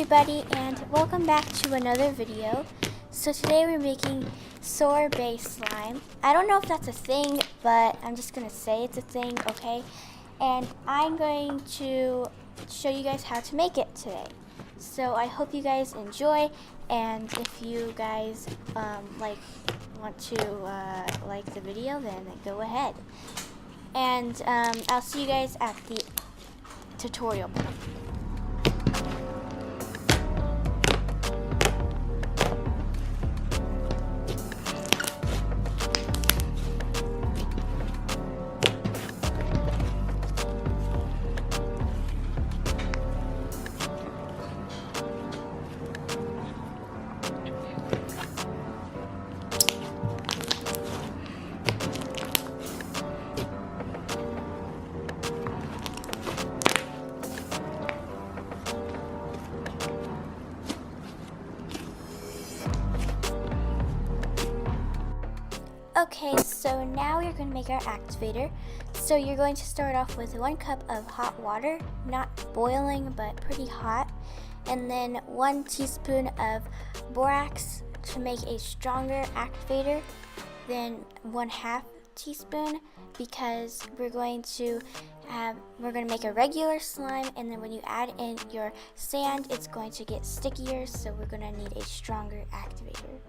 everybody, and welcome back to another video. So today we're making sorbet slime. I don't know if that's a thing, but I'm just gonna say it's a thing, okay? And I'm going to show you guys how to make it today. So I hope you guys enjoy, and if you guys want to like the video, then go ahead. And I'll see you guys at the tutorial point. Okay, so now we're going to make our activator. So you're going to start off with 1 cup of hot water, not boiling but pretty hot, and then 1 teaspoon of borax to make a stronger activator, then 1/2 teaspoon because we're going to make a regular slime, and then when you add in your sand it's going to get stickier, so we're going to need a stronger activator.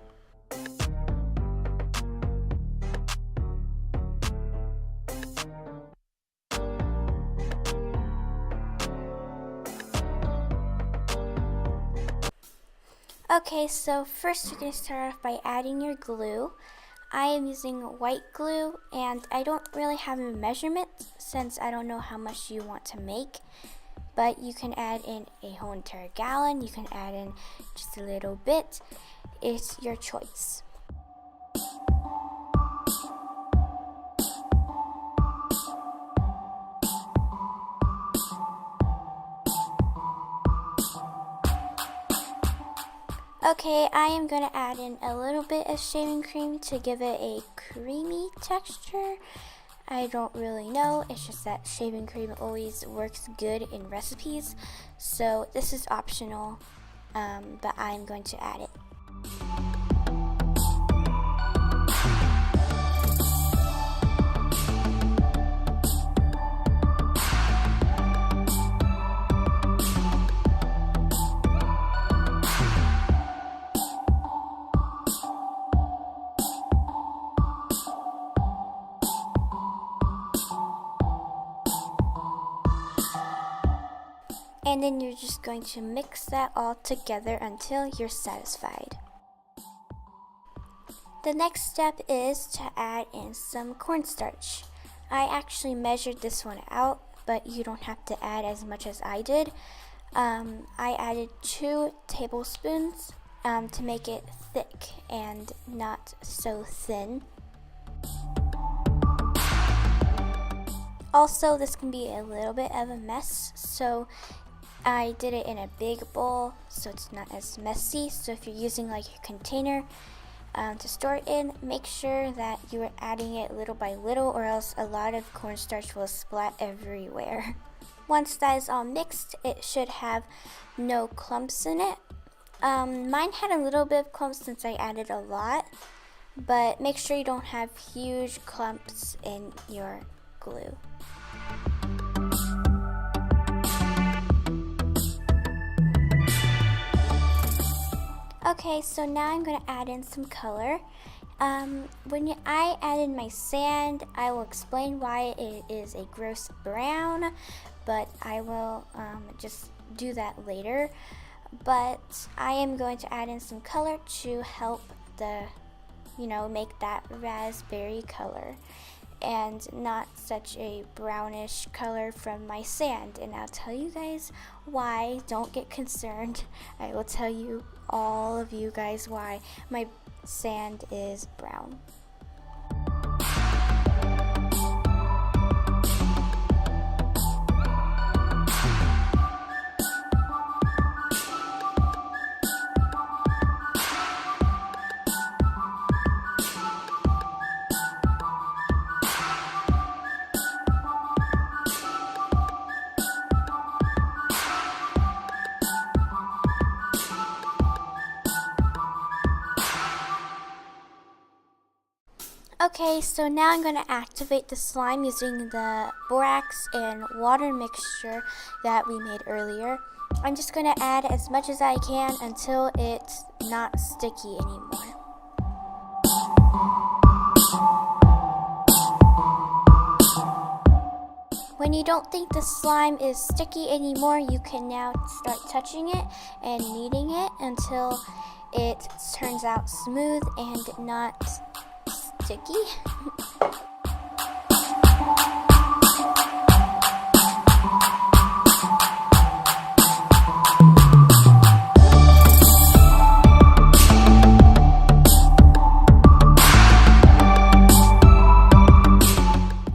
Okay, so first you're going to start off by adding your glue. I am using white glue, and I don't really have a measurement since I don't know how much you want to make. But you can add in a whole entire gallon, you can add in just a little bit. It's your choice. Okay, I am going to add in a little bit of shaving cream to give it a creamy texture. I don't really know, it's just that shaving cream always works good in recipes, so this is optional, but I'm going to add it. And then you're just going to mix that all together until you're satisfied. The next step is to add in some cornstarch. I actually measured this one out, but you don't have to add as much as I did. I added 2 tablespoons to make it thick and not so thin. Also, this can be a little bit of a mess, so I did it in a big bowl so it's not as messy. So if you're using like a container to store it in, make sure that you are adding it little by little, or else a lot of cornstarch will splat everywhere. Once that is all mixed, it should have no clumps in it. Mine had a little bit of clumps since I added a lot, but make sure you don't have huge clumps in your glue. Okay, so now I'm going to add in some color. I add in my sand, I will explain why it is a gross brown, but I will just do that later. But I am going to add in some color to help make that raspberry color, and not such a brownish color from my sand. And I'll tell you guys why. Don't get concerned. I will tell you, all of you guys, why my sand is brown. Okay, so now I'm going to activate the slime using the borax and water mixture that we made earlier. I'm just going to add as much as I can until it's not sticky anymore. When you don't think the slime is sticky anymore, you can now start touching it and kneading it until it turns out smooth and not sticky.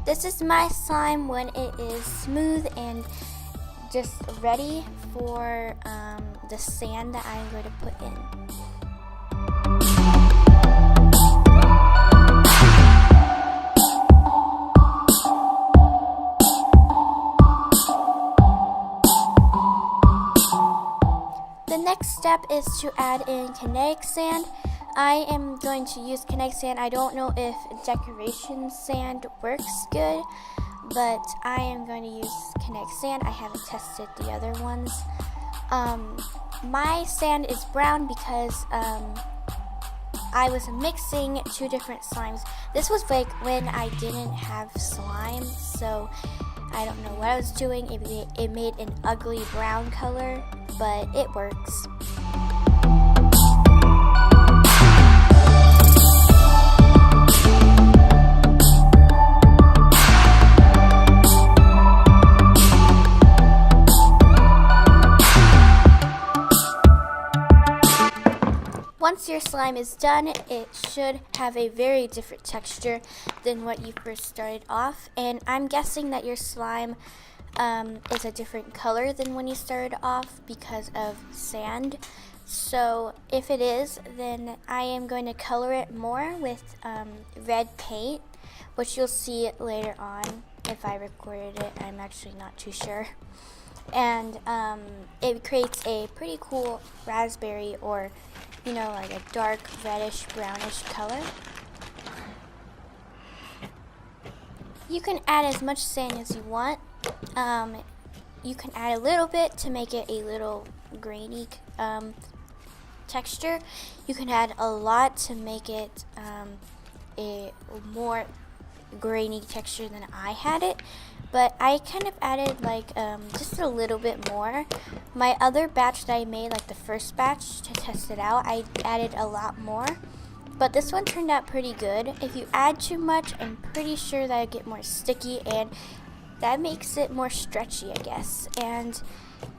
This is my slime when it is smooth and just ready for the sand that I'm going to put in. The next step is to add in kinetic sand. I am going to use kinetic sand. I don't know if decoration sand works good, but I am going to use kinetic sand. I haven't tested the other ones. My sand is brown because I was mixing two different slimes. This was like when I didn't have slime, so I don't know what I was doing. It made an ugly brown color, but it works. Once your slime is done, it should have a very different texture than what you first started off. And I'm guessing that your slime is a different color than when you started off because of sand. So if it is, then I am going to color it more with red paint, which you'll see later on. If I recorded it, I'm actually not too sure. And it creates a pretty cool raspberry, or you know, like a dark reddish brownish color. You can add as much sand as you want. You can add a little bit to make it a little grainy texture. You can add a lot to make it a more grainy texture than I had it. But I kind of added like just a little bit more. My other batch that I made, like the first batch to test it out, I added a lot more. But this one turned out pretty good. If you add too much, I'm pretty sure that it'll get more sticky, and that makes it more stretchy, I guess. And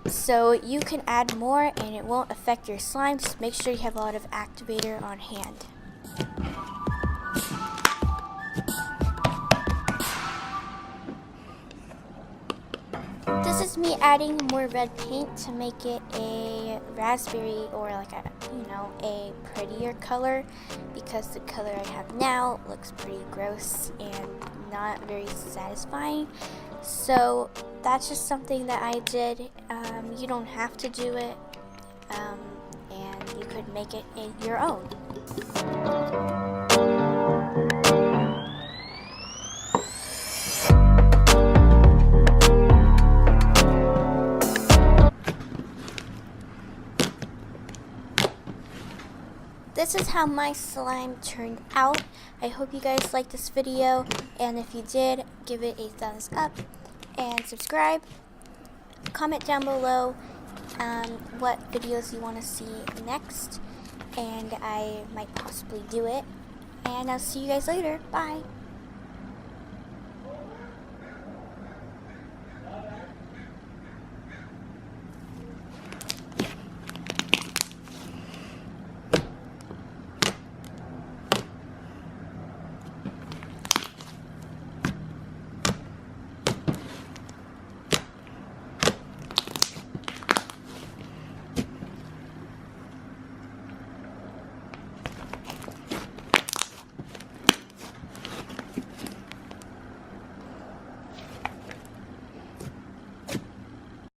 so you can add more and it won't affect your slime. Just make sure you have a lot of activator on hand. This is me adding more red paint to make it a raspberry, or like a, you know, a prettier color, because the color I have now looks pretty gross and not very satisfying. So that's just something that I did. You don't have to do it, and you could make it your own. This is how my slime turned out. I hope you guys liked this video, and if you did, give it a thumbs up and subscribe. Comment down below what videos you want to see next, and I might possibly do it. And I'll see you guys later. Bye.